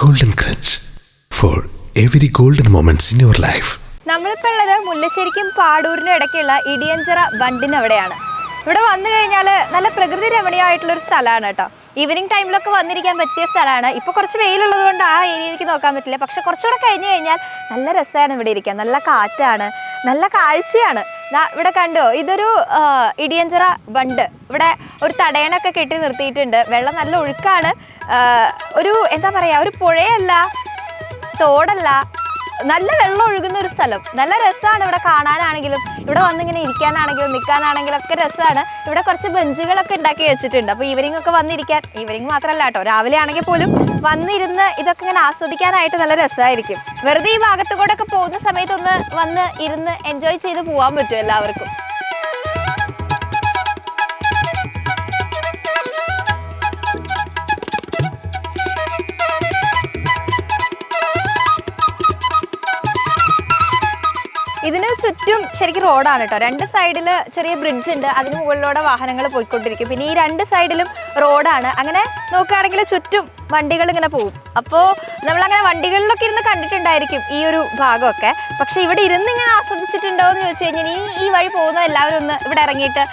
Golden Crunch for every golden moments in your life. നമ്മളിപ്പോൾ ഉള്ളത് മുല്ലശ്ശേരിക്കും പാടൂരിനും ഇടയ്ക്കുള്ള ഇടിയഞ്ചിറ ബണ്ടിനവിടെയാണ്. ഇവിടെ വന്നു കഴിഞ്ഞാൽ നല്ല പ്രകൃതി രമണീയമായിട്ടുള്ളൊരു സ്ഥലമാണ് കേട്ടോ. ഈവനിങ് ടൈമിലൊക്കെ വന്നിരിക്കാൻ പറ്റിയ സ്ഥലമാണ്. ഇപ്പോൾ കുറച്ച് വെയിലുള്ളത് കൊണ്ട് ആ ഏരിയയിലേക്ക് നോക്കാൻ പറ്റില്ല. പക്ഷെ കുറച്ചുകൂടെ കഴിഞ്ഞ് കഴിഞ്ഞാൽ നല്ല രസമാണ് ഇവിടെ ഇരിക്കാൻ. നല്ല കാറ്റാണ്, നല്ല കാഴ്ചയാണ്. ഇവിടെ കണ്ടോ, ഇതൊരു ഇടിയഞ്ചിറ ബണ്ട്. ഇവിടെ ഒരു തടയണൊക്കെ കെട്ടി നിർത്തിയിട്ടുണ്ട്. വെള്ളം നല്ല ഒഴുക്കാണ്. ഒരു എന്താ പറയുക, ഒരു പുഴയല്ല, തോടല്ല, നല്ല വെള്ളം ഒഴുകുന്ന ഒരു സ്ഥലം. നല്ല രസമാണ് ഇവിടെ കാണാനാണെങ്കിലും, ഇവിടെ വന്നിങ്ങനെ ഇരിക്കാനാണെങ്കിലും നിൽക്കാനാണെങ്കിലും ഒക്കെ രസമാണ്. ഇവിടെ കുറച്ച് ബെഞ്ചുകളൊക്കെ ഉണ്ടാക്കി വെച്ചിട്ടുണ്ട്. അപ്പോൾ ഈവനിങ് ഒക്കെ വന്നിരിക്കാൻ, ഈവനിങ് മാത്രമല്ല കേട്ടോ, രാവിലെ ആണെങ്കിൽ പോലും വന്നിരുന്ന് ഇതൊക്കെ ഇങ്ങനെ ആസ്വദിക്കാനായിട്ട് നല്ല രസമായിരിക്കും. വെറുതെ ഈ ഭാഗത്ത് കൂടെ ഒക്കെ പോകുന്ന സമയത്ത് ഒന്ന് വന്ന് ഇരുന്ന് എൻജോയ് ചെയ്ത് പോകാൻ പറ്റും എല്ലാവർക്കും. ഇതിന് ചുറ്റും ശരിക്കും റോഡാണ് കേട്ടോ. രണ്ട് സൈഡിൽ ചെറിയ ബ്രിഡ്ജ് ഉണ്ട്, അതിന് മുകളിലൂടെ വാഹനങ്ങൾ പോയിക്കൊണ്ടിരിക്കും. പിന്നെ ഈ രണ്ട് സൈഡിലും റോഡാണ്. അങ്ങനെ നോക്കുകയാണെങ്കിൽ ചുറ്റും വണ്ടികൾ ഇങ്ങനെ പോകും. അപ്പോൾ നമ്മളങ്ങനെ വണ്ടികളിലൊക്കെ ഇരുന്ന് കണ്ടിട്ടുണ്ടായിരിക്കും ഈ ഒരു ഭാഗമൊക്കെ. പക്ഷെ ഇവിടെ ഇരുന്ന് ഇങ്ങനെ ആസ്വദിച്ചിട്ടുണ്ടോ എന്ന് ചോദിച്ചു കഴിഞ്ഞാൽ ഈ വഴി പോകുന്ന എല്ലാവരും ഒന്ന് ഇവിടെ ഇറങ്ങിയിട്ട്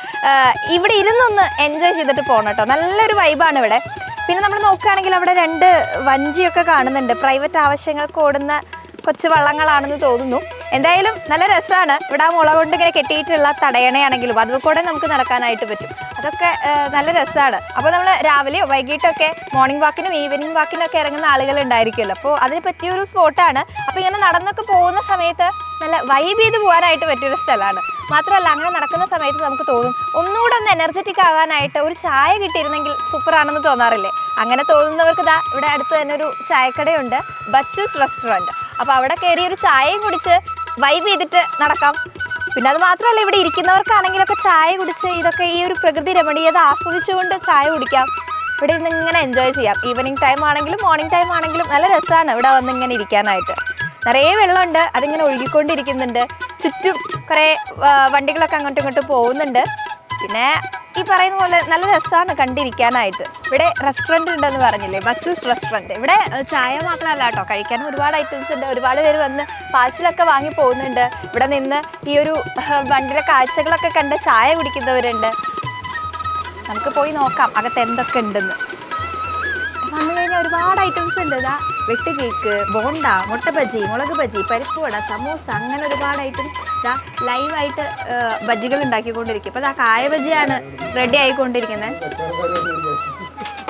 ഇവിടെ ഇരുന്നൊന്ന് എൻജോയ് ചെയ്തിട്ട് പോകണം കേട്ടോ. നല്ലൊരു വൈബാണ് ഇവിടെ. പിന്നെ നമ്മൾ നോക്കുകയാണെങ്കിൽ അവിടെ രണ്ട് വഞ്ചിയൊക്കെ കാണുന്നുണ്ട്. പ്രൈവറ്റ് ആവശ്യങ്ങൾക്ക് ഓടുന്ന കൊച്ചു വള്ളങ്ങളാണെന്ന് തോന്നുന്നു. എന്തായാലും നല്ല രസമാണ്. ഇവിടെ ആ മുള കൊണ്ട് ഇങ്ങനെ കെട്ടിയിട്ടുള്ള തടയണയാണെങ്കിലും അതുകൂടെ നമുക്ക് നടക്കാനായിട്ട് പറ്റും. അതൊക്കെ നല്ല രസമാണ്. അപ്പോൾ നമ്മൾ രാവിലെയോ വൈകിട്ടൊക്കെ മോർണിംഗ് വാക്കിനും ഈവനിങ് വാക്കിനും ഒക്കെ ഇറങ്ങുന്ന ആളുകൾ ഉണ്ടായിരിക്കുമല്ലോ. അപ്പോൾ അതിന് പറ്റിയൊരു സ്പോട്ടാണ്. അപ്പോൾ ഇങ്ങനെ നടന്നൊക്കെ പോകുന്ന സമയത്ത് നല്ല വൈബ് ചെയ്ത് പോകാനായിട്ട് പറ്റിയൊരു സ്ഥലമാണ്. മാത്രമല്ല അങ്ങനെ നടക്കുന്ന സമയത്ത് നമുക്ക് തോന്നും ഒന്നുകൂടെ ഒന്ന് എനർജറ്റിക് ആകാനായിട്ട് ഒരു ചായ കിട്ടിയിരുന്നെങ്കിൽ സൂപ്പറാണെന്ന് തോന്നാറില്ലേ? അങ്ങനെ തോന്നുന്നവർക്ക് ഇതാ ഇവിടെ അടുത്ത് തന്നെ ഒരു ചായക്കടയുണ്ട്, ബച്ചൂസ് റെസ്റ്റോറൻറ്റ്. അപ്പോൾ അവിടെ കയറി ഒരു ചായയും കുടിച്ച് വൈബ് ചെയ്തിട്ട് നടക്കാം. പിന്നെ അത് മാത്രമല്ല, ഇവിടെ ഇരിക്കുന്നവർക്കാണെങ്കിലൊക്കെ ചായ കുടിച്ച് ഇതൊക്കെ ഈ ഒരു പ്രകൃതി രമണീയത ആസ്വദിച്ചുകൊണ്ട് ചായ കുടിക്കാം. ഇവിടെ നിന്ന് ഇങ്ങനെ എൻജോയ് ചെയ്യാം. ഈവനിങ് ടൈം ആണെങ്കിലും മോർണിംഗ് ടൈം ആണെങ്കിലും നല്ല രസമാണ് ഇവിടെ വന്ന് ഇങ്ങനെ ഇരിക്കാനായിട്ട്. നിറയെ വെള്ളമുണ്ട്, അതിങ്ങനെ ഒഴുകിക്കൊണ്ടിരിക്കുന്നുണ്ട്. ചുറ്റും കുറേ വണ്ടികളൊക്കെ അങ്ങോട്ടും ഇങ്ങോട്ടും പോകുന്നുണ്ട്. പിന്നെ ഈ പറയുന്ന പോലെ നല്ല രസമാണ് കണ്ടിരിക്കാനായിട്ട്. ഇവിടെ റെസ്റ്റോറൻറ്റ് ഉണ്ടെന്ന് പറഞ്ഞില്ലേ, ബച്ചൂസ് റെസ്റ്റോറൻറ്റ്. ഇവിടെ ചായ മാത്രമല്ല കേട്ടോ, കഴിക്കാൻ ഒരുപാട് ഐറ്റംസ് ഉണ്ട്. ഒരുപാട് പേര് വന്ന് പാഴ്സലൊക്കെ വാങ്ങി പോകുന്നുണ്ട്. ഇവിടെ നിന്ന് ഈ ഒരു വണ്ടിയിലെ കാഴ്ചകളൊക്കെ കണ്ട് ചായ കുടിക്കുന്നവരുണ്ട്. നമുക്ക് പോയി നോക്കാം അകത്ത് എന്തൊക്കെ ഉണ്ടെന്ന്. വന്നു കഴിഞ്ഞാൽ ഒരുപാട് ഐറ്റംസ് ഉണ്ട്. ഇതാ വെട്ട് കേക്ക്, ബോണ്ട, മുട്ട ബജി, മുളക് ബജി, പരിപ്പ് വട, സമൂസ, അങ്ങനെ ഒരുപാട് ഐറ്റംസ്. ഇതാ ലൈവായിട്ട് ബജികൾ ഉണ്ടാക്കിക്കൊണ്ടിരിക്കും. ഇപ്പോൾ ഇതാ കായ ബജിയാണ് റെഡി ആയിക്കൊണ്ടിരിക്കുന്നത്.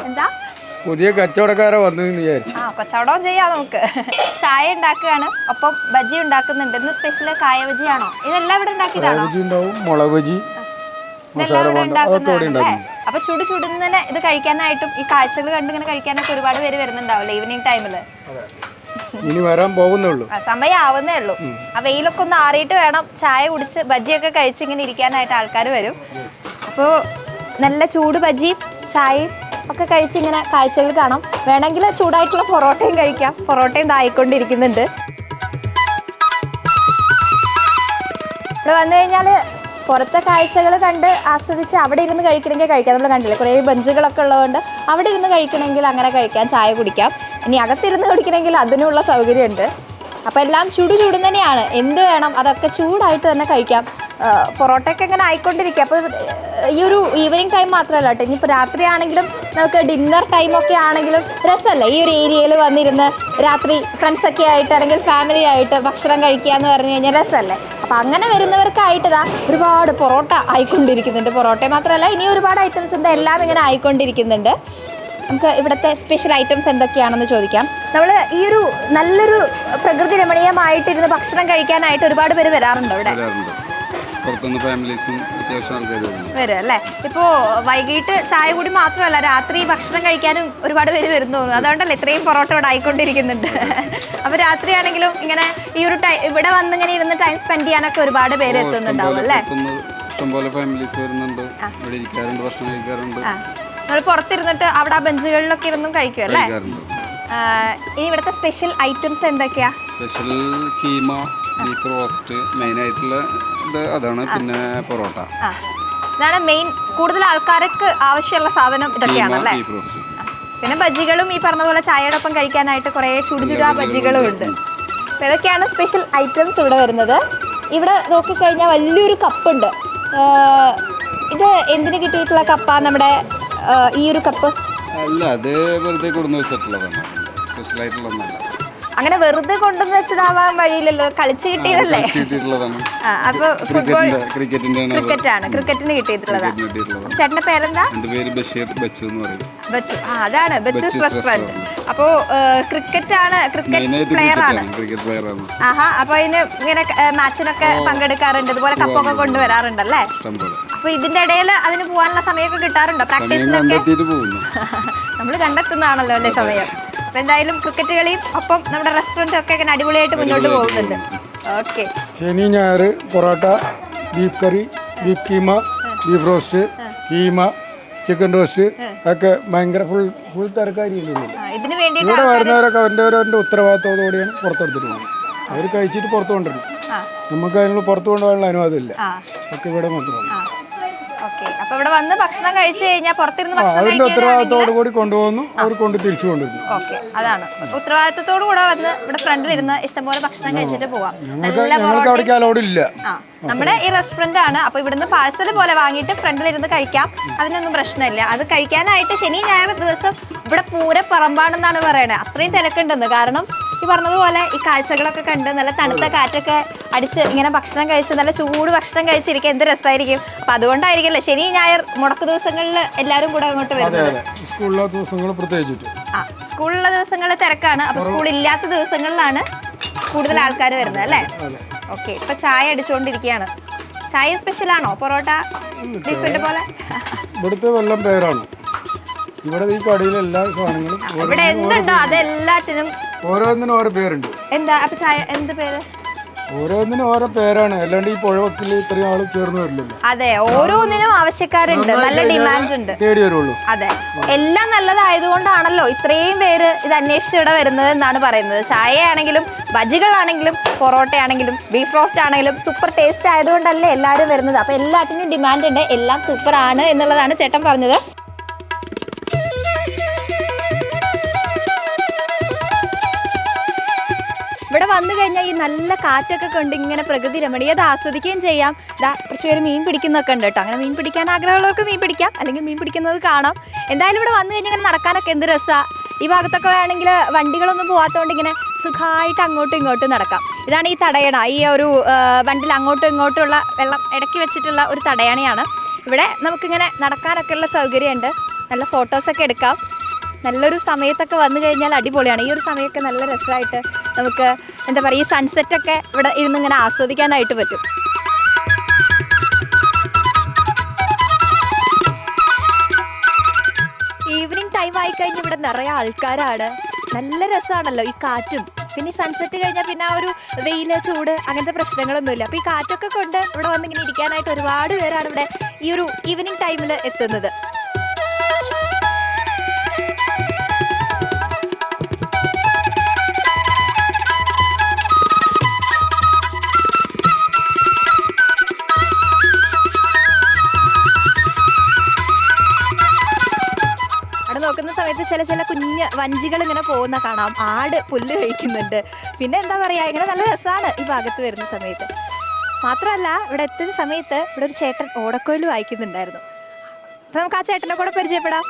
എന്താ പുതിയ കച്ചവടക്കാരെ വന്നു വിചാരിച്ചു. കച്ചവടം ചെയ്യാം നമുക്ക്. ചായ ഉണ്ടാക്കുകയാണ്, ഒപ്പം ബജി ഉണ്ടാക്കുന്നുണ്ട്. ഇന്ന് സ്പെഷ്യൽ കായ ബജിയാണോ? ഇതെല്ലാം ഇവിടെ ഉണ്ടാക്കിയതാണോ? മുളക് ബജി, അപ്പൊ ചുടുന്നതിന് ഇത് കഴിക്കാനായിട്ടും ഈ കാഴ്ചകൾ കണ്ടിങ്ങനെ കഴിക്കാനൊക്കെ ഒരുപാട് പേര് വരുന്നുണ്ടാവില്ലേ ഈവനിങ് ടൈമില്? ഇനി വരാൻ പോകുന്നുള്ളൂ, സമയം ആവുന്നേ ഉള്ളൂ. ആ വെയിലൊക്കെ ഒന്ന് ആറിയിട്ട് വേണം ചായ കുടിച്ച് ബജിയൊക്കെ കഴിച്ച് ഇങ്ങനെ ഇരിക്കാനായിട്ട് ആൾക്കാർ വരും. അപ്പോൾ നല്ല ചൂട് ബജിയും ചായയും ഒക്കെ കഴിച്ച് ഇങ്ങനെ കാഴ്ചകൾ കാണാം. വേണമെങ്കിൽ ചൂടായിട്ടുള്ള പൊറോട്ടയും കഴിക്കാം. പൊറോട്ടയും ഇതായിക്കൊണ്ടിരിക്കുന്നുണ്ട്. ഇവിടെ വന്നു കഴിഞ്ഞാൽ പുറത്തെ കാഴ്ചകൾ കണ്ട് ആസ്വദിച്ച് അവിടെ ഇരുന്ന് കഴിക്കണമെങ്കിൽ കഴിക്കാം. നമ്മൾ കണ്ടില്ലേ കുറേ ബെഞ്ചുകളൊക്കെ ഉള്ളതുകൊണ്ട് അവിടെ ഇരുന്ന് കഴിക്കണമെങ്കിൽ അങ്ങനെ കഴിക്കാം, ചായ കുടിക്കാം. ഇനി അകത്തിരുന്ന് കുടിക്കണമെങ്കിൽ അതിനുള്ള സൗകര്യമുണ്ട്. അപ്പോൾ എല്ലാം ചൂട് തന്നെയാണ്. എന്ത് വേണം അതൊക്കെ ചൂടായിട്ട് തന്നെ കഴിക്കാം. പൊറോട്ടയൊക്കെ ഇങ്ങനെ ആയിക്കൊണ്ടിരിക്കുക. അപ്പോൾ ഈ ഒരു ഈവനിങ് ടൈം മാത്രമല്ല കേട്ടോ, ഇനിയിപ്പോൾ രാത്രി ആണെങ്കിലും നമുക്ക് ഡിന്നർ ടൈമൊക്കെ ആണെങ്കിലും രസമല്ലേ ഈ ഒരു ഏരിയയിൽ വന്നിരുന്ന് രാത്രി ഫ്രണ്ട്സൊക്കെ ആയിട്ട് അല്ലെങ്കിൽ ഫാമിലി ആയിട്ട് ഭക്ഷണം കഴിക്കുക എന്ന് പറഞ്ഞു കഴിഞ്ഞാൽ രസമല്ലേ? അപ്പോൾ അങ്ങനെ വരുന്നവർക്കായിട്ട് ഇതാ ഒരുപാട് പൊറോട്ട ആയിക്കൊണ്ടിരിക്കുന്നുണ്ട്. പൊറോട്ട മാത്രമല്ല ഇനി ഒരുപാട് ഐറ്റംസ് ഉണ്ട്, എല്ലാം ഇങ്ങനെ ആയിക്കൊണ്ടിരിക്കുന്നുണ്ട്. നമുക്ക് ഇവിടുത്തെ സ്പെഷ്യൽ ഐറ്റംസ് എന്തൊക്കെയാണെന്ന് ചോദിക്കാം. നമ്മൾ ഈ ഒരു നല്ലൊരു പ്രകൃതി രമണീയമായിട്ടിരുന്ന് ഭക്ഷണം കഴിക്കാനായിട്ട് ഒരുപാട് പേര് വരാറുണ്ടോ ഇവിടെ? വരും അല്ലേ? ഇപ്പോൾ വൈകിട്ട് ചായ കൂടി മാത്രമല്ല, രാത്രി ഭക്ഷണം കഴിക്കാനും ഒരുപാട് പേര് വരുന്നു തോന്നുന്നു. അതുകൊണ്ടല്ലേ ഇത്രയും പൊറോട്ട ഇവിടെ ആയിക്കൊണ്ടിരിക്കുന്നുണ്ട്. അപ്പോൾ രാത്രിയാണെങ്കിലും ഇങ്ങനെ ഈ ഒരു ഇവിടെ വന്ന് ഇങ്ങനെ ഇരുന്ന് ടൈം സ്പെൻഡ് ചെയ്യാനൊക്കെ ഒരുപാട് പേര് എത്തുന്നുണ്ടാവും അല്ലേ? ഇഷ്ടംപോലെ ഫാമിലീസ് വരുന്നുണ്ട്, ഇവിടെ ഇരിക്കാറുണ്ട്, ഭക്ഷണം കഴിക്കാറുണ്ട്. നമ്മൾ പുറത്തിരുന്നിട്ട് അവിടെ ആ ബെഞ്ചുകളിലൊക്കെ ഇരുന്നും കഴിക്കും അല്ലേ? ഇനി ഇവിടുത്തെ സ്പെഷ്യൽ ഐറ്റംസ് എന്തൊക്കെയാ? Special keema, beef roast main ആയിട്ടുള്ള ഇത് അതാണ്. പിന്നെ പൊറോട്ട, ഇതാണ് മെയിൻ. കൂടുതൽ ആൾക്കാർക്ക് ആവശ്യമുള്ള സാധനം ഇതൊക്കെയാണല്ലേ? പിന്നെ ബജികളും ഈ പറഞ്ഞ പോലെ ചായയുടെ ഒപ്പം കഴിക്കാനായിട്ട് കുറേ ചുടുചുടാ ബജികളും ഉണ്ട്. അപ്പോൾ ഇതൊക്കെയാണ് സ്പെഷ്യൽ ഐറ്റംസ് ഇവിടെ വരുന്നത്. ഇവിടെ നോക്കിക്കഴിഞ്ഞാൽ വലിയൊരു കപ്പുണ്ട്. ഇത് എന്തിന് കിട്ടിയിട്ടുള്ള കപ്പാണ് നമ്മുടെ ഈ ഒരു കപ്പ്? അല്ല, അത് വെറുതെ കൊടുന്ന് വെച്ചിട്ടുള്ളതാണ്, സ്പെഷ്യൽ ആയിട്ടുള്ള ഒന്നല്ല. അങ്ങനെ വെറുതെ കൊണ്ടുവന്ന് വെച്ചതാവാൻ വഴിയില്ലല്ലോ, കളിച്ച് കിട്ടിയതല്ലേ? അപ്പൊ ഫുട്ബോൾ ക്രിക്കറ്റിന് കിട്ടിയിട്ടുള്ളതാണ്. ചേട്ടന്റെ പേരെന്താ? എന്റെ പേര് ബഷീർ, ബച്ചു എന്ന് പറയും. ബച്ചു, അതാണ് ബച്ചൂസ് റെസ്റ്റോറന്റ്. അപ്പോ ക്രിക്കറ്റ് ആണ്, ക്രിക്കറ്റ് പ്ലെയർ ആണ്. ആഹാ, അപ്പൊ ഇതിന് ഇങ്ങനെ മാച്ചിനൊക്കെ പങ്കെടുക്കാറുണ്ട്, ഇതുപോലെ കപ്പൊക്കെ കൊണ്ടുവരാറുണ്ടല്ലേ? അപ്പൊ ഇതിന്റെ ഇടയിൽ അതിന് പോകാനുള്ള സമയമൊക്കെ കിട്ടാറുണ്ടോ? പ്രാക്ടീസിനൊക്കെ നമ്മൾ കണ്ടെത്തുന്നതാണല്ലോ അല്ലേ സമയം. അപ്പൊ എന്തായാലും ക്രിക്കറ്റ് കളിയും ഒപ്പം നമ്മുടെ റെസ്റ്റോറൻറ്റും ഒക്കെ ഇങ്ങനെ അടിപൊളിയായിട്ട് മുന്നോട്ട് പോകുന്നുണ്ട്. ഓക്കെ. ശനി ഞായർ parotta, beef curry, beef keema, beef roast, keema, chicken roast ഒക്കെ ഭയങ്കര ഫുൾ തിരക്കാരിയില്ല. ഇവിടെ വരുന്നവരൊക്കെ അവരുടെ ഉത്തരവാദിത്തോടുകൂടിയാണ് പുറത്തെടുത്തിട്ട് പോകുന്നത്. അവർ കഴിച്ചിട്ട് പുറത്ത് കൊണ്ടുവരും. നമുക്ക് അതിനുള്ള പുറത്ത് കൊണ്ടുപോകാനുള്ള അനുവാദമില്ല. ഒക്കെ ഇവിടെ മാത്രമാണ്. അപ്പൊ ഇവിടെ വന്ന് ഭക്ഷണം കഴിച്ചു കഴിഞ്ഞാൽ പുറത്തിരുന്ന് അവരുടെ ഉത്തരവാദിത്തോടു കൂടി കൊണ്ടുപോകുന്നു, അവർ കൊണ്ട് തിരിച്ചു കൊണ്ടുവരുന്നു. ഓക്കെ, അതാണ് ഉത്തരവാദിത്തത്തോടു കൂടെ വന്ന് ഇവിടെ ഫ്രണ്ടിൽ ഇരുന്ന് ഇഷ്ടംപോലെ ഭക്ഷണം കഴിച്ചിട്ട് പോവാം. അവിടേക്ക് അലൗഡ് ഇല്ല. നമ്മുടെ ഈ റെസ്റ്റോറന്റ് ആണ്. അപ്പൊ ഇവിടുന്ന് പാഴ്സൽ പോലെ വാങ്ങിയിട്ട് ഫ്രണ്ടിൽ ഇരുന്ന് കഴിക്കാം, അതിനൊന്നും പ്രശ്നമില്ല. അത് കഴിക്കാനായിട്ട് ശനി ഞായർ ദിവസം ഇവിടെ പൂര പറമ്പാണെന്നാണ് പറയണത്. അത്രയും തിരക്കുണ്ടെന്ന്. കാരണം ഈ പറഞ്ഞതുപോലെ ഈ കാഴ്ചകളൊക്കെ കണ്ട് നല്ല തണുത്ത കാറ്റൊക്കെ അടിച്ച് ഇങ്ങനെ ഭക്ഷണം കഴിച്ച് നല്ല ചൂട് ഭക്ഷണം കഴിച്ചിരിക്കുക എന്ത് രസമായിരിക്കും. അപ്പൊ അതുകൊണ്ടായിരിക്കല്ലേ ശനി ഞായർ മുടക്ക് ദിവസങ്ങളിൽ എല്ലാവരും കൂടെ അങ്ങോട്ട് വരുന്നത്. സ്കൂളിലെ ദിവസങ്ങൾ പ്രത്യേകിച്ചിട്ട് സ്കൂളിലുള്ള ദിവസങ്ങളിൽ തിരക്കാണ്. അപ്പൊ സ്കൂളില്ലാത്ത ദിവസങ്ങളിലാണ് കൂടുതൽ ആൾക്കാർ വരുന്നത് അല്ലേ? ഓക്കെ. ഇപ്പൊ ചായ അടിച്ചുകൊണ്ടിരിക്കുകയാണ്. ചായ സ്പെഷ്യൽ ആണോ? പൊറോട്ട ബീഫിന്റെ പോലെ ഇവിടുത്തെ വെള്ളം പേരാണ്. ഇവിടെ ഈ കടയിലെ എല്ലാ സാധനങ്ങളും ഇവിടെ എന്തുണ്ടോ അതെല്ലാത്തിനും ഓരോന്നിനും ഓരോ പേരുണ്ട്. എന്താ അപ്പൊ ചായ എന്ത് പേര്? ഓരോന്നിനും ഓരോ പേരാണ്. അല്ലാണ്ട് ഈ പുഴവക്കിൽ ഇത്രയും ആള് ചേർന്ന് വരില്ലല്ലോ. അതെ, ഓരോന്നിനും ആവശ്യക്കാരുണ്ട്, നല്ല ഡിമാൻഡ് ഉണ്ട്, തേടി വരുള്ളൂ. അതെ, എല്ലാം നല്ലതായതുകൊണ്ടാണല്ലോ ഇത്രയും പേര് ഇത് അന്വേഷിച്ച് ഇവിടെ വരുന്നത് എന്നാണ് പറയുന്നത്. ചായയാണെങ്കിലും ബജികളാണെങ്കിലും പൊറോട്ടയാണെങ്കിലും ബീഫ് റോസ്റ്റ് ആണെങ്കിലും സൂപ്പർ ടേസ്റ്റ് ആയതുകൊണ്ടല്ലേ എല്ലാവരും വരുന്നത്. അപ്പൊ എല്ലാത്തിനും ഡിമാൻഡ് ഉണ്ട്, എല്ലാം സൂപ്പർ ആണ് എന്നുള്ളതാണ് ചേട്ടൻ പറഞ്ഞത്. ഇവിടെ വന്നു കഴിഞ്ഞാൽ ഈ നല്ല കാറ്റൊക്കെ കൊണ്ട് ഇങ്ങനെ പ്രകൃതി രമണീയത ആസ്വദിക്കുകയും ചെയ്യാം. കുറച്ച് പേര് മീൻ പിടിക്കുന്നൊക്കെ ഉണ്ട് കേട്ടോ. അങ്ങനെ മീൻ പിടിക്കാൻ ആഗ്രഹമുള്ളവർക്ക് മീൻ പിടിക്കാം, അല്ലെങ്കിൽ മീൻ പിടിക്കുന്നത് കാണാം. എന്തായാലും ഇവിടെ വന്നു കഴിഞ്ഞാൽ ഇങ്ങനെ നടക്കാനൊക്കെ എന്ത് രസമാണ്. ഈ ഭാഗത്തൊക്കെ വേണമെങ്കിൽ വണ്ടികളൊന്നും പോകാത്തതുകൊണ്ട് ഇങ്ങനെ സുഖമായിട്ട് അങ്ങോട്ടും ഇങ്ങോട്ടും നടക്കാം. ഇതാണ് ഈ തടയണ. ഈ ഒരു വണ്ടിൽ അങ്ങോട്ടും ഇങ്ങോട്ടുമുള്ള വെള്ളം ഇടയ്ക്ക് വെച്ചിട്ടുള്ള ഒരു തടയണയാണ്. ഇവിടെ നമുക്കിങ്ങനെ നടക്കാനൊക്കെ ഉള്ള സൗകര്യമുണ്ട്. നല്ല ഫോട്ടോസൊക്കെ എടുക്കാം. നല്ലൊരു സമയത്തൊക്കെ വന്നു കഴിഞ്ഞാൽ അടിപൊളിയാണ്. ഈ ഒരു സമയമൊക്കെ നല്ല രസമായിട്ട് നമുക്ക് എന്താ പറയുക, ഈ സൺസെറ്റൊക്കെ ഇവിടെ ഇരുന്ന് ഇങ്ങനെ ആസ്വദിക്കാനായിട്ട് പറ്റും. ഈവനിങ് ടൈം ആയിക്കഴിഞ്ഞ് ഇവിടെ നിറയെ ആൾക്കാരാണ്. നല്ല രസമാണല്ലോ ഈ കാറ്റും. പിന്നെ ഈ സൺസെറ്റ് കഴിഞ്ഞാൽ പിന്നെ ആ ഒരു വെയിൽ, ചൂട് അങ്ങനത്തെ പ്രശ്നങ്ങളൊന്നുമില്ല. അപ്പോൾ ഈ കാറ്റൊക്കെ കൊണ്ട് ഇവിടെ വന്നിങ്ങനെ ഇരിക്കാനായിട്ട് ഒരുപാട് പേരാണ് ഇവിടെ ഈ ഒരു ഈവനിങ് ടൈമിൽ എത്തുന്നത്. നോക്കുന്ന സമയത്ത് ചില കുഞ്ഞ് വഞ്ചികൾ ഇങ്ങനെ പോകുന്ന കാണാം. ആട് പുല്ല് കഴിക്കുന്നുണ്ട്. പിന്നെ എന്താ പറയുക, ഇങ്ങനെ നല്ല രസമാണ് ഈ ഭാഗത്ത് വരുന്ന സമയത്ത്. മാത്രമല്ല ഇവിടെ എത്തുന്ന സമയത്ത് ഇവിടെ ഒരു ചേട്ടൻ ഓടക്കോയിൽ വായിക്കുന്നുണ്ടായിരുന്നു. അപ്പം നമുക്ക് ആ ചേട്ടനെ കൂടെ പരിചയപ്പെടാം.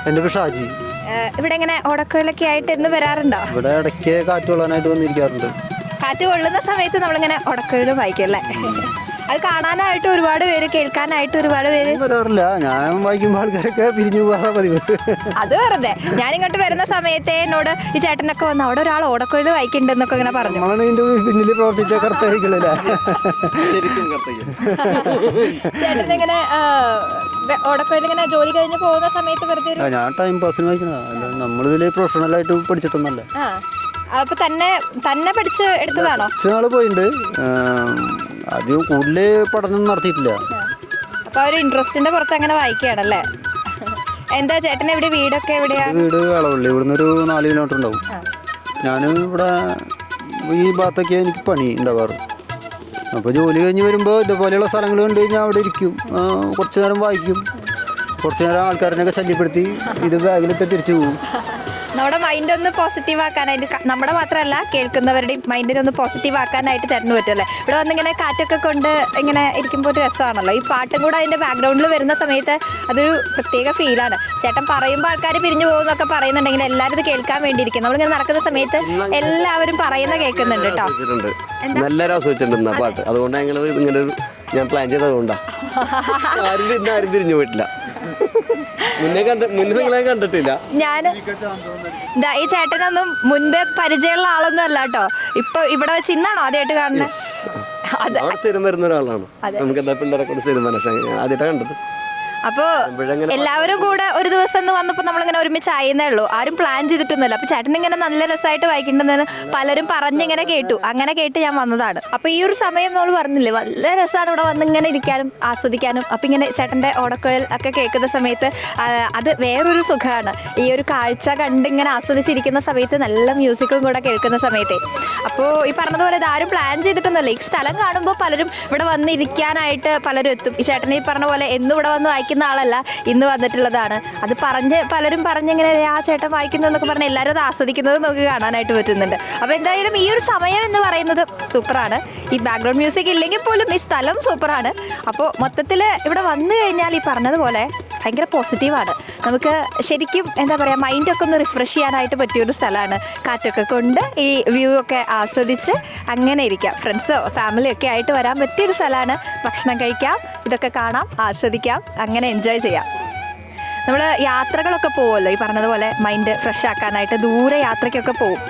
എൻ്റെ പേര് ഷാജി. ഇവിടെ എങ്ങനെ ഓടക്കുഴലൊക്കെ ആയിട്ട് എന്ന് വരാറുണ്ടോ? ഇവിടെ ഇടയ്ക്ക് കാറ്റ് കൊള്ളാനായിട്ട് വന്നിരിക്കാറുണ്ട്. കാറ്റ് കൊള്ളുന്ന സമയത്ത് നമ്മളിങ്ങനെ ഓടക്കുഴൽ വായിക്കും അല്ലേ? അത് കാണാനായിട്ട് ഒരുപാട് പേര്, കേൾക്കാനായിട്ട് ഒരുപാട് പേര് വരാറില്ല. ഞാൻ വായിക്കുമ്പോൾ ആൾക്കാരൊക്കെ പിരിഞ്ഞു പോകാൻ പതിവ്. അത് വെറുതെ ഞാനിങ്ങോട്ട് വരുന്ന സമയത്ത് എന്നോട് ഈ ചേട്ടനൊക്കെ വന്ന് അവിടെ ഒരാൾ ഓടക്കുഴൽ വായിക്കുന്നുണ്ടെന്നൊക്കെ ഇങ്ങനെ പറഞ്ഞു. നമ്മളാണ് ഇതിന്റെ പിന്നിൽ പ്രവർത്തിച്ച കർത്തവ്യങ്ങളില്ല. ചേട്ടൻ ഇങ്ങനെ ഓടക്കുഴൽ ഇങ്ങനെ ജോലി കഴിഞ്ഞ് പോകുന്ന സമയത്ത് വെറുതെ ഞാൻ ടൈം പാസിന് വായിക്കുന്നതാണ്. നമ്മളിതിൽ പ്രൊഫഷണലായിട്ട് പഠിച്ചിട്ടൊന്നല്ല. അപ്പൊ തന്നെ പഠിച്ച് എടുത്തതാണോ? കുറച്ച് നാൾ പോയിട്ടുണ്ട്. ആദ്യം കൂടുതൽ പഠനം നടത്തിയിട്ടില്ല. അപ്പൊ ഒരു ഇൻട്രസ്റ്റിന്റെ പുറത്ത് അങ്ങനെ വായിക്കുകയാണല്ലേ? എന്താ ചേട്ടൻ എവിടെ വീടൊക്കെ എവിടെയാ? വീട് വളവള്ളി. ഇവിടുന്ന് ഒരു 4 കിലോമീറ്റർ ഉണ്ടാവും. ഞാൻ ഇവിടെ ഈ ഭാഗത്തൊക്കെ എനിക്ക് പണി ഉണ്ടാവാറ്. അപ്പോൾ ജോലി കഴിഞ്ഞ് വരുമ്പോൾ ഇതുപോലെയുള്ള സ്ഥലങ്ങൾ കണ്ടു കഴിഞ്ഞാൽ അവിടെ ഇരിക്കും, കുറച്ച് നേരം വായിക്കും, കുറച്ച് നേരം ആൾക്കാരനെയൊക്കെ ശല്യപ്പെടുത്തി ഇത് ബാഗിലിട്ട് തിരിച്ചു പോകും. നമ്മുടെ മൈൻഡ് ഒന്ന് പോസിറ്റീവ് ആക്കാനായിട്ട്, നമ്മുടെ മാത്രമല്ല കേൾക്കുന്നവരുടെയും മൈൻഡിനെ ഒന്ന് പോസിറ്റീവ് ആക്കാനായിട്ട് ചേട്ടന് പറ്റുമല്ലേ? ഇവിടെ വന്നിങ്ങനെ കാറ്റൊക്കെ കൊണ്ട് ഇങ്ങനെ ഇരിക്കുമ്പോൾ ഒരു രസമാണല്ലോ. ഈ പാട്ടും കൂടെ അതിൻ്റെ ബാക്ക്ഗ്രൗണ്ടിൽ വരുന്ന സമയത്ത് അതൊരു പ്രത്യേക ഫീലാണ്. ചേട്ടൻ പറയുമ്പോൾ ആൾക്കാർ പിരിഞ്ഞു പോകുന്നൊക്കെ പറയുന്നുണ്ടെങ്കിൽ എല്ലാവരും ഇത് കേൾക്കാൻ വേണ്ടിയിരിക്കും. നമ്മളിങ്ങനെ നടക്കുന്ന സമയത്ത് എല്ലാവരും പറയുന്ന കേൾക്കുന്നുണ്ട് കേട്ടോ. നല്ല ആസ്വദിച്ചിട്ടുണ്ട് പാട്ട്. അതുകൊണ്ട് ഞങ്ങൾ ഇങ്ങനെ ഞാൻ പ്ലാൻ ചെയ്തതുകൊണ്ടാണ്. ആരും പിരിഞ്ഞു പോയിട്ടില്ല. മുന്നേ നിങ്ങളെ കണ്ടിട്ടില്ല. ഞാൻ ഈ ചേട്ടനൊന്നും മുൻപേ പരിചയമുള്ള ആളൊന്നും അല്ല കേട്ടോ. ഇപ്പൊ ഇവിടെ വെച്ച് ഇന്നാണോ ആദ്യമായിട്ട് കാണുന്നത്? സ്ഥിരം വരുന്ന ഒരാളാണ്. നമുക്ക് എന്താ പിള്ളേരെ കൊണ്ട് സ്ഥിരം ആദ്യമായിട്ടാണ് കണ്ടത്. അപ്പോൾ എല്ലാവരും കൂടെ ഒരു ദിവസം എന്ന് വന്നപ്പോൾ നമ്മളിങ്ങനെ ഒരുമിച്ച് ആയിരുന്നേ ഉള്ളൂ. ആരും പ്ലാൻ ചെയ്തിട്ടൊന്നുമില്ല. അപ്പോൾ ചേട്ടൻ ഇങ്ങനെ നല്ല രസമായിട്ട് വായിക്കേണ്ടതെന്ന് പലരും പറഞ്ഞിങ്ങനെ കേട്ടു. അങ്ങനെ കേട്ട് ഞാൻ വന്നതാണ്. അപ്പോൾ ഈ ഒരു സമയം നമ്മൾ പറഞ്ഞില്ലേ, നല്ല രസമാണ് ഇവിടെ വന്ന് ഇങ്ങനെ ഇരിക്കാനും ആസ്വദിക്കാനും. അപ്പോൾ ഇങ്ങനെ ചേട്ടൻ്റെ ഓടക്കുഴൽ ഒക്കെ കേൾക്കുന്ന സമയത്ത് അത് വേറൊരു സുഖമാണ്. ഈ ഒരു കാഴ്ച കണ്ടിങ്ങനെ ആസ്വദിച്ചിരിക്കുന്ന സമയത്ത് നല്ല മ്യൂസിക്കും കൂടെ കേൾക്കുന്ന സമയത്തെ. അപ്പോൾ ഈ പറഞ്ഞതുപോലെ ഇതാരും പ്ലാൻ ചെയ്തിട്ടൊന്നുമല്ല. ഈ സ്ഥലം കാണുമ്പോൾ പലരും ഇവിടെ വന്ന് ഇരിക്കാനായിട്ട് പലരും എത്തും. ഈ ചേട്ടൻ ഈ പറഞ്ഞ പോലെ എന്നും ഇവിടെ വന്ന് വായിക്കുന്ന ആളല്ല, ഇന്ന് വന്നിട്ടുള്ളതാണ്. അത് പലരും പറഞ്ഞിങ്ങനെ ആ ചേട്ടൻ വായിക്കുന്നു എന്നൊക്കെ പറഞ്ഞാൽ എല്ലാവരും അത് ആസ്വദിക്കുന്നത് നമുക്ക് കാണാനായിട്ട് പറ്റുന്നുണ്ട്. അപ്പോൾ എന്തായാലും ഈ ഒരു സമയം എന്ന് പറയുന്നത് സൂപ്പറാണ്. ഈ ബാക്ക്ഗ്രൗണ്ട് മ്യൂസിക് ഇല്ലെങ്കിൽ പോലും ഈ സ്ഥലം സൂപ്പറാണ്. അപ്പോൾ മൊത്തത്തിൽ ഇവിടെ വന്നു കഴിഞ്ഞാൽ ഈ പറഞ്ഞതുപോലെ ഭയങ്കര പോസിറ്റീവാണ്. നമുക്ക് ശരിക്കും എന്താ പറയുക, മൈൻഡൊക്കെ ഒന്ന് റിഫ്രഷ് ചെയ്യാനായിട്ട് പറ്റിയൊരു സ്ഥലമാണ്. കാറ്റൊക്കെ കൊണ്ട് ഈ വ്യൂ ഒക്കെ ആസ്വദിച്ച് അങ്ങനെ ഇരിക്കാം. ഫ്രണ്ട്സോ ഫാമിലിയൊക്കെ ആയിട്ട് വരാൻ പറ്റിയൊരു സ്ഥലമാണ്. ഭക്ഷണം കഴിക്കാം, ഇതൊക്കെ കാണാം, ആസ്വദിക്കാം, അങ്ങനെ എൻജോയ് ചെയ്യാം. നമ്മൾ യാത്രകളൊക്കെ പോകുമല്ലോ, ഈ പറഞ്ഞതുപോലെ മൈൻഡ് ഫ്രഷ് ആക്കാനായിട്ട് ദൂരെ യാത്രയ്ക്കൊക്കെ പോകും.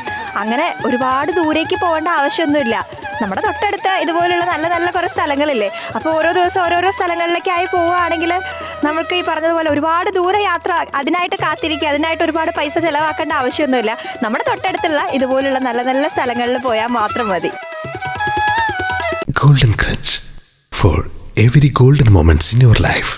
അങ്ങനെ ഒരുപാട് ദൂരേക്ക് പോകേണ്ട ആവശ്യമൊന്നുമില്ല. നമ്മുടെ തൊട്ടടുത്ത് ഇതുപോലുള്ള നല്ല നല്ല കുറേ സ്ഥലങ്ങളില്ലേ. അപ്പോൾ ഓരോ ദിവസം ഓരോരോ സ്ഥലങ്ങളിലേക്കായി പോവുകയാണെങ്കിൽ നമുക്ക് ഈ പറഞ്ഞതുപോലെ ഒരുപാട് ദൂരെ യാത്ര അതിനായിട്ട് കാത്തിരിക്കുക, അതിനായിട്ട് ഒരുപാട് പൈസ ചിലവാക്കേണ്ട ആവശ്യമൊന്നുമില്ല. നമ്മുടെ തൊട്ടടുത്തുള്ള ഇതുപോലുള്ള നല്ല നല്ല സ്ഥലങ്ങളിൽ പോയാൽ മാത്രം മതി. Golden Crutch for every golden moments in your life.